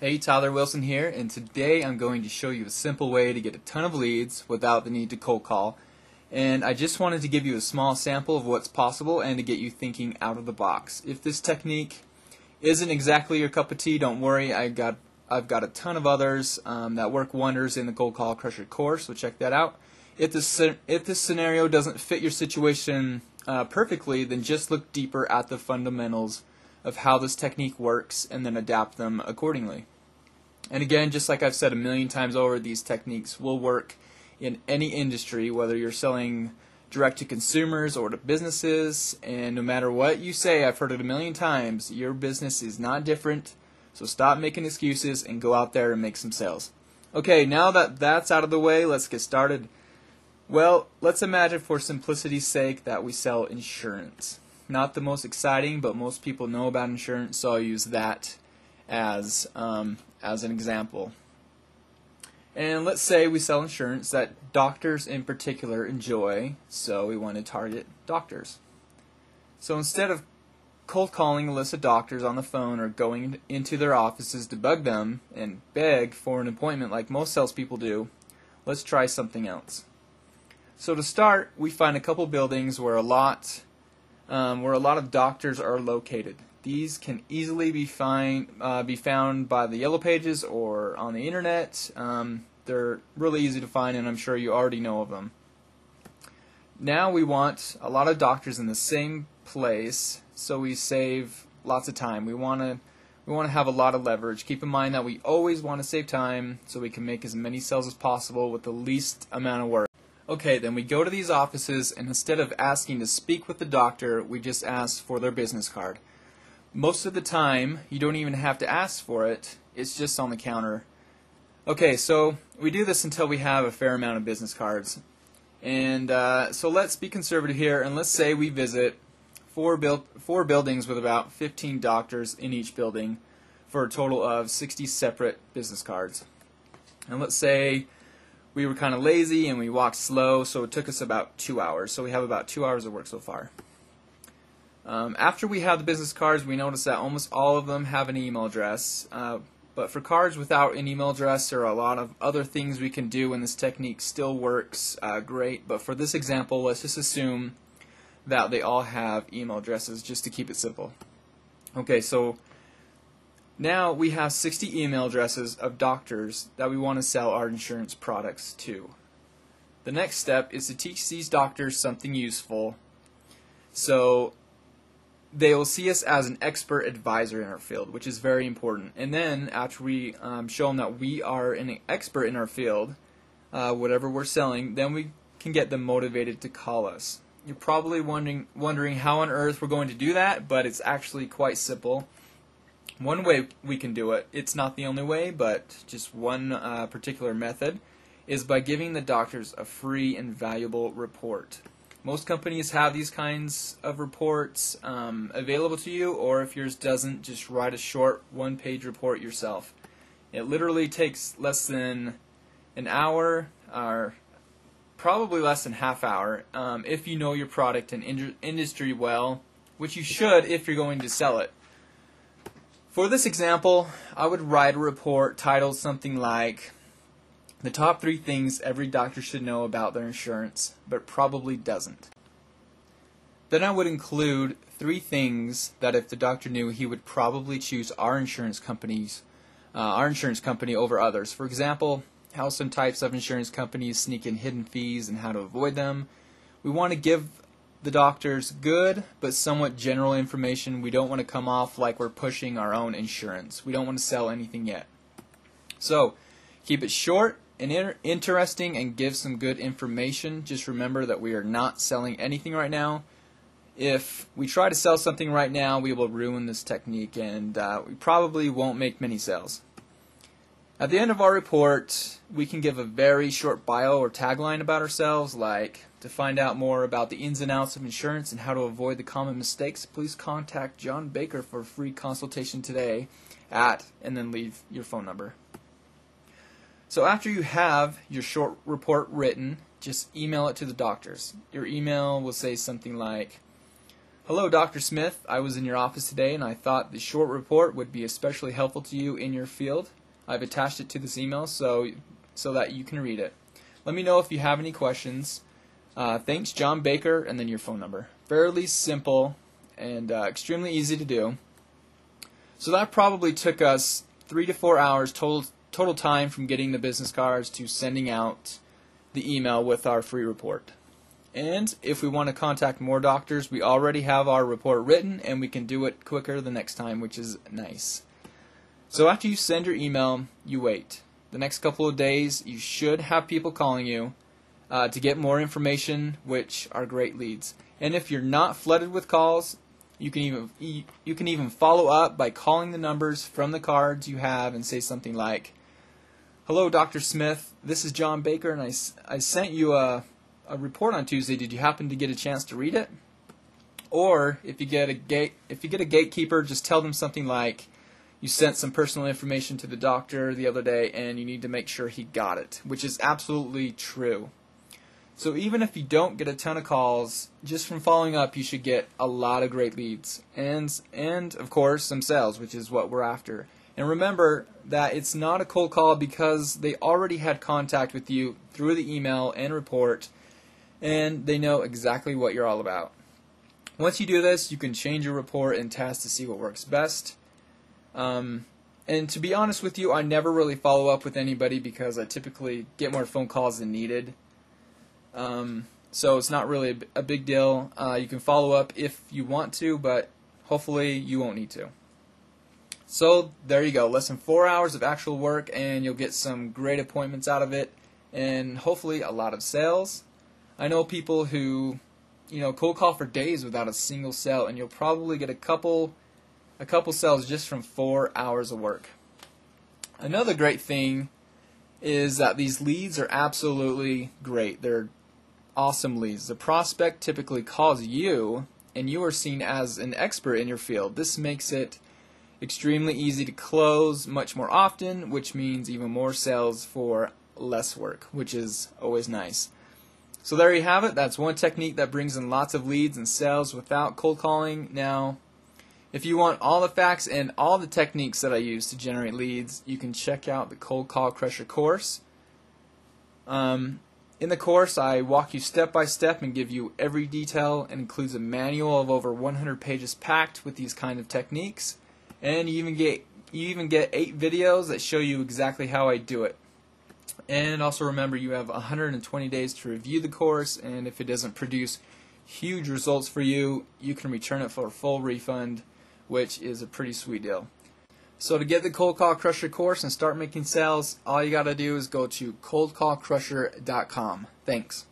Hey, Tyler Wilson here, and today I'm going to show you a simple way to get a ton of leads without the need to cold call. And I just wanted to give you a small sample of what's possible and to get you thinking out of the box. If this technique isn't exactly your cup of tea, don't worry. I've got a ton of others that work wonders in the Cold Call Crusher course, so check that out. If this scenario doesn't fit your situation perfectly, then just look deeper at the fundamentals of how this technique works and then adapt them accordingly. And again, just like I've said a million times over, these techniques will work in any industry, whether you're selling direct to consumers or to businesses. And no matter what you say, I've heard it a million times, your business is not different. So stop making excuses and go out there and make some sales. Okay, now that that's out of the way, let's get started. Well, let's imagine for simplicity's sake that we sell insurance. Not the most exciting, but most people know about insurance, so I'll use that as an example. And let's say we sell insurance that doctors in particular enjoy, so we want to target doctors. So instead of cold calling a list of doctors on the phone or going into their offices to bug them and beg for an appointment like most salespeople do, let's try something else. So to start, we find a couple buildings where a lot of doctors are located. These can easily be found by the Yellow Pages or on the internet. They're really easy to find, and I'm sure you already know of them. Now we want a lot of doctors in the same place, so we save lots of time. We want to have a lot of leverage. Keep in mind that we always want to save time so we can make as many sales as possible with the least amount of work. Okay, then we go to these offices, and instead of asking to speak with the doctor, we just ask for their business card. Most of the time, you don't even have to ask for it. It's just on the counter. Okay, so we do this until we have a fair amount of business cards. And so let's be conservative here, and let's say we visit four buildings with about 15 doctors in each building for a total of 60 separate business cards. And let's say we were kind of lazy and we walked slow, so it took us about 2 hours. So we have about 2 hours of work so far. After we have the business cards, we notice that almost all of them have an email address. But for cards without an email address, there are a lot of other things we can do, and this technique still works great. But for this example, let's just assume that they all have email addresses, just to keep it simple. Okay, so now we have 60 email addresses of doctors that we want to sell our insurance products to. The next step is to teach these doctors something useful, so they will see us as an expert advisor in our field, which is very important. And then after we show them that we are an expert in our field, whatever we're selling, then we can get them motivated to call us. You're probably wondering how on earth we're going to do that, but it's actually quite simple. One way we can do it, it's not the only way, but just one particular method, is by giving the doctors a free and valuable report. Most companies have these kinds of reports available to you, or if yours doesn't, just write a short one-page report yourself. It literally takes less than an hour, or probably less than half hour, if you know your product and industry well, which you should if you're going to sell it. For this example, I would write a report titled something like, "The top 3 things every doctor should know about their insurance, but probably doesn't." Then I would include 3 things that if the doctor knew, he would probably choose our insurance company over others. For example, how some types of insurance companies sneak in hidden fees and how to avoid them. We want to give the doctors good but somewhat general information. We don't want to come off like we're pushing our own insurance. We don't want to sell anything yet. So keep it short and interesting and give some good information. Just remember that we are not selling anything right now. If we try to sell something right now, we will ruin this technique, and we probably won't make many sales. At the end of our report, we can give a very short bio or tagline about ourselves, like, "To find out more about the ins and outs of insurance and how to avoid the common mistakes, please contact John Baker for a free consultation today at," and then leave your phone number. So after you have your short report written, just email it to the doctors. Your email will say something like, Hello, Dr. Smith. I was in your office today and I thought the short report would be especially helpful to you in your field. I've attached it to this email so that you can read it. Let me know if you have any questions. Thanks, John Baker, and then your phone number. Fairly simple and extremely easy to do. So that probably took us 3 to 4 hours total time from getting the business cards to sending out the email with our free report. And if we want to contact more doctors, we already have our report written and we can do it quicker the next time, which is nice. So after you send your email, you wait. The next couple of days, you should have people calling you to get more information, which are great leads. And if you're not flooded with calls, you can even follow up by calling the numbers from the cards you have and say something like, "Hello, Dr. Smith. This is John Baker, and I sent you a report on Tuesday. Did you happen to get a chance to read it?" Or if you get a gatekeeper, just tell them something like, "You sent some personal information to the doctor the other day, and you need to make sure he got it," which is absolutely true. So even if you don't get a ton of calls, just from following up, you should get a lot of great leads, and of course some sales, which is what we're after. And remember that it's not a cold call because they already had contact with you through the email and report, and they know exactly what you're all about. Once you do this, you can change your report and test to see what works best. And to be honest with you, I never really follow up with anybody because I typically get more phone calls than needed. So it's not really a big deal. You can follow up if you want to, but hopefully you won't need to. So there you go, less than 4 hours of actual work, and you'll get some great appointments out of it, and hopefully a lot of sales. I know people who, cold call for days without a single sale, and you'll probably get a couple sales just from 4 hours of work. Another great thing is that these leads are absolutely great. They're awesome leads. The prospect typically calls you, and you are seen as an expert in your field. This makes it extremely easy to close much more often, which means even more sales for less work, which is always nice. So there you have it. That's one technique that brings in lots of leads and sales without cold calling. Now, if you want all the facts and all the techniques that I use to generate leads, you can check out the Cold Call Crusher course. In the course, I walk you step by step and give you every detail. It includes a manual of over 100 pages packed with these kind of techniques. And you even get 8 videos that show you exactly how I do it. And also remember, you have 120 days to review the course, and if it doesn't produce huge results for you, you can return it for a full refund, which is a pretty sweet deal. So to get the Cold Call Crusher course and start making sales, all you got to do is go to coldcallcrusher.com. Thanks.